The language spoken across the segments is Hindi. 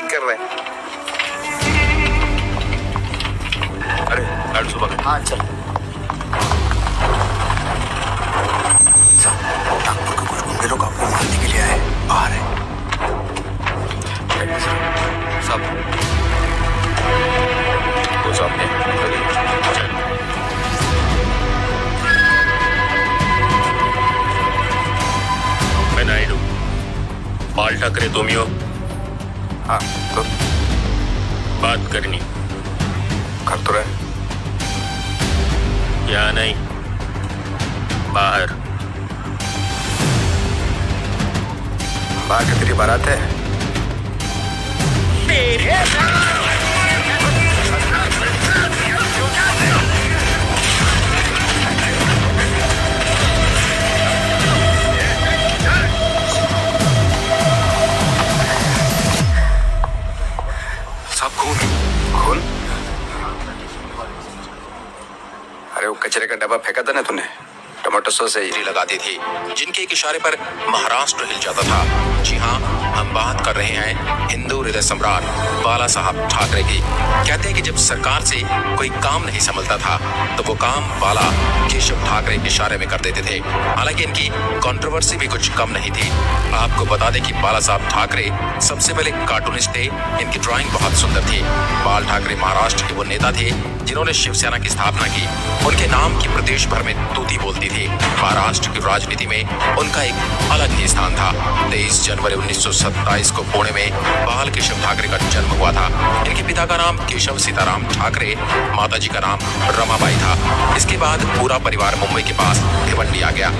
बंद कर रहे हैं। अरे गाड़ी सुबह। हाँ चल। नागपुर के कुछ गुंडे लोग आपको मारने के लिए आए, बाहर है। सब वो सामने मैं नायडू, बाल ठाकरे तुम ही हो? हाँ तो बात करनी कर तो रहे। या नहीं? बाहर बाहर की तेरी बारात है। सब खून खून। अरे वो कचरे का डब्बा फेंका था ना तूने, टमाटो सॉस है ये। लगाती थी जिनके एक इशारे पर महाराष्ट्र हिल जाता था। जी हाँ, हम बात कर रहे हैं हिंदू हृदय सम्राट बाला साहब ठाकरे की। कहते हैं कि जब सरकार से कोई काम नहीं संभलता था तो वो काम बाला केशव ठाकरे के इशारे में कर देते थे। हालांकि इनकी कंट्रोवर्सी भी कुछ कम नहीं थी। आपको बता दें कि बाला साहब ठाकरे सबसे पहले कार्टूनिस्ट थे। इनकी ड्राइंग बहुत सुंदर थी। बाल ठाकरे महाराष्ट्र के वो नेता थे जिन्होंने शिवसेना की स्थापना की। उनके नाम की प्रदेश भर में तूती बोलती थी। महाराष्ट्र की राजनीति में उनका एक अलग ही स्थान था। 23 जनवरी 1927 को पुणे में बाल केशव ठाकरे का जन्म हुआ था। इनके पिता का नाम केशव सीताराम ठाकरे, माताजी का नाम रमाबाई था। इसके बाद पूरा परिवार मुंबई के पास भिवंडी आ गया।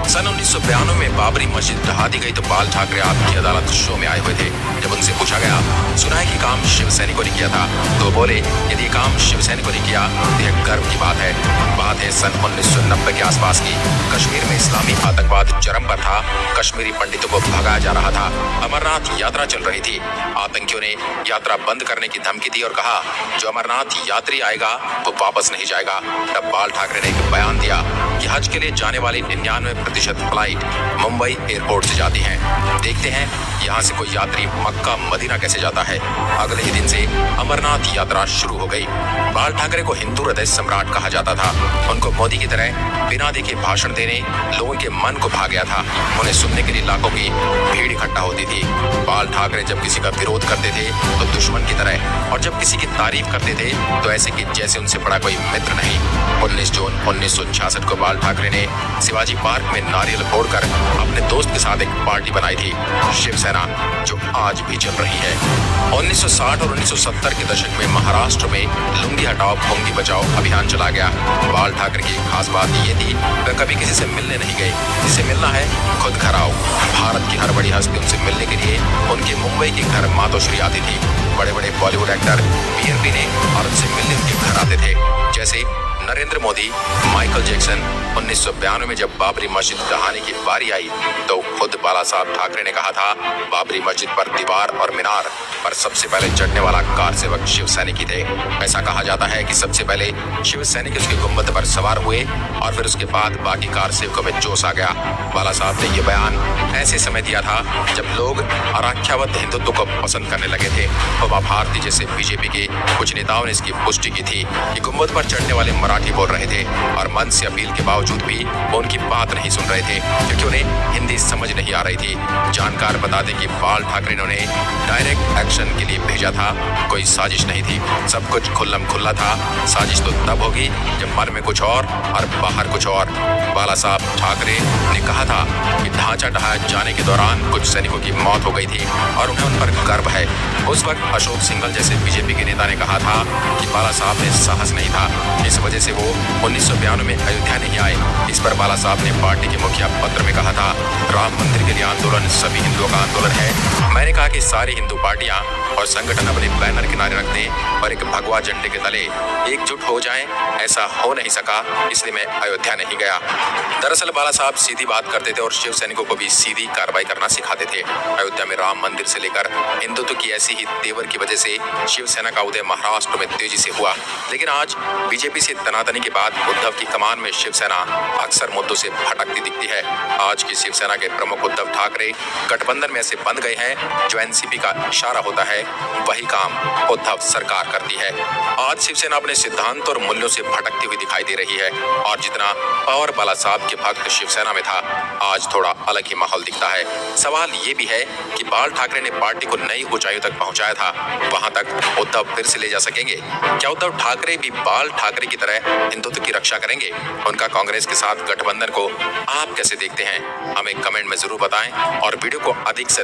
सन 1992 में बाबरी मस्जिद ढहा दी गई तो बाल ठाकरे आपकी अदालत शो में आए हुए थे। जब उनसे पूछा गया, सुना है कि काम शिव सैनिकों ने किया था, तो बोले यदि ये काम शिव सैनिकों ने किया तो यह गर्व की बात है। बात है सन 1990 के आसपास की। कश्मीर में इस्लामी आतंकवाद चरम पर था। कश्मीरी पंडितों को भगाया जा रहा था। अमरनाथ यात्रा चल रही थी। आतंकियों ने यात्रा बंद करने की धमकी दी और कहा जो अमरनाथ यात्री आएगा वो वापस नहीं जाएगा। तब बाल ठाकरे ने एक बयान दिया कि हज के लिए जाने वाली 99% फ्लाइट मुंबई एयरपोर्ट से जाती हैं। देखते हैं यहाँ से कोई यात्री मक्का मदीना कैसे जाता है। अगले ही दिन से अमरनाथ यात्रा शुरू हो गई। बाल ठाकरे को हिंदू हृदय सम्राट कहा जाता था। उनको मोदी की तरह बिना देखे भाषण देने लोगों के मन को भा गया था। उन्हें सुनने के लिए लाखों की भीड़ इकट्ठा होती थी। बाल ठाकरे जब किसी का विरोध करते थे तो दुश्मन की तरह, और जब किसी की तारीफ करते थे तो ऐसे कि जैसे उनसे बड़ा कोई मित्र नहीं। 19 जून 1966 को बाल ठाकरे ने शिवाजी पार्क में नारियल फोड़कर अपने दोस्त के साथ एक पार्टी बनाई थी, शिवसेना, जो आज भी चल रही है। 1960 और 1970 के दशक में महाराष्ट्र में लुंगी हटाओ भोंगी बचाओ अभियान चला गया। बाल ठाकरे की खास बात ये थी वे कभी किसी से मिलने नहीं गए। जिसे मिलना है खुद घर आओ। भारत की हर बड़ी हस्ती उनसे मिलने के लिए उनके मुंबई के घर मातोश्री आती थी। बड़े बड़े बॉलीवुड एक्टर पीएनपी ने और उनसे मिलने उनके घर आते थे, जैसे नरेंद्र मोदी, माइकल जैक्सन। 1992 में जब बाबरी मस्जिद ढहाने की बारी आई तो खुद बाला साहब ठाकरे ने कहा था बाबरी मस्जिद पर दीवार और मीनार पर सबसे पहले चढ़ने वाला कार सेवक शिव सैनिक ही थे। ऐसा कहा जाता है कि सबसे पहले शिव सैनिक उसके गुंबद पर सवार हुए और फिर उसके बाद बाकी कार सेवकों में जोश आ गया। बाला साहब ने यह बयान ऐसे समय दिया था जब लोग आरक्षावत हिंदुत्व को पसंद करने लगे थे। उमा भारती जैसे बीजेपी के कुछ नेताओं ने इसकी पुष्टि की थी कि गुंबद पर चढ़ने वाले मराठी बोल रहे थे और मन से अपील के बावजूद भी वो उनकी बात नहीं सुन रहे थे क्योंकि उन्हें हिंदी समझ नहीं आ रही थी। जानकार बताते कि बाल ठाकरे ने उन्हें डायरेक्ट एक्शन के लिए भेजा था, कोई साजिश नहीं थी। सब कुछ खुल्लम खुल्ला था। साजिश तो तब होगी जब मन में कुछ और बाहर कुछ और। बाला साहब ठाकरे ने कहा था कि ढांचा ढहाया जाने के दौरान कुछ सैनिकों की मौत हो गई थी और उन्हें उन पर गर्व है। उस वक्त अशोक सिंघल जैसे बीजेपी के नेता ने कहा था कि बाला साहब में साहस नहीं था, इस वजह से वो 1992 में अयोध्या नहीं आए। इस पर बाला साहब ने पार्टी के मुखिया पत्र में कहा था राम मंदिर के लिए आंदोलन सभी हिंदुओं का आंदोलन है। मैंने कहा कि सारी हिंदू पार्टियां और संगठन अपने बैनर किनारे रख दें और एक भगवा झंडे के तले एकजुट हो जाएं। ऐसा हो नहीं सका, इसलिए मैं अयोध्या नहीं गया। दरअसल बाला साहब सीधी बात करते थे और शिव सैनिकों को भी सीधी कार्रवाई करना सिखाते थे। अयोध्या में राम मंदिर से लेकर हिंदुत्व की ऐसी ही तेवर की वजह से शिवसेना का उदय महाराष्ट्र में तेजी से हुआ। लेकिन आज बीजेपी से सनातनी के बाद उद्धव की कमान में शिवसेना अक्सर मुद्दों से भटकती दिखती है। आज की शिवसेना के प्रमुख उद्धव ठाकरे गठबंधन में ऐसे बंध गए हैं जो एनसीपी का इशारा होता है वही काम उद्धव सरकार करती है। आज शिवसेना अपने सिद्धांत और मूल्यों से भटकती हुई दिखाई दे रही है और जितना पवार बाला साहब के भक्त शिवसेना में था, आज थोड़ा अलग ही माहौल दिखता है। सवाल ये भी है कि बाल ठाकरे ने पार्टी को नई ऊंचाइयों तक पहुंचाया था, वहां तक उद्धव फिर से ले जा सकेंगे? क्या उद्धव ठाकरे भी बाल ठाकरे की तरह हिंदुत्व की रक्षा करेंगे? उनका कांग्रेस के साथ गठबंधन को आप कैसे देखते हैं? हमें कमेंट में जरूर बताएं और वीडियो को अधिक से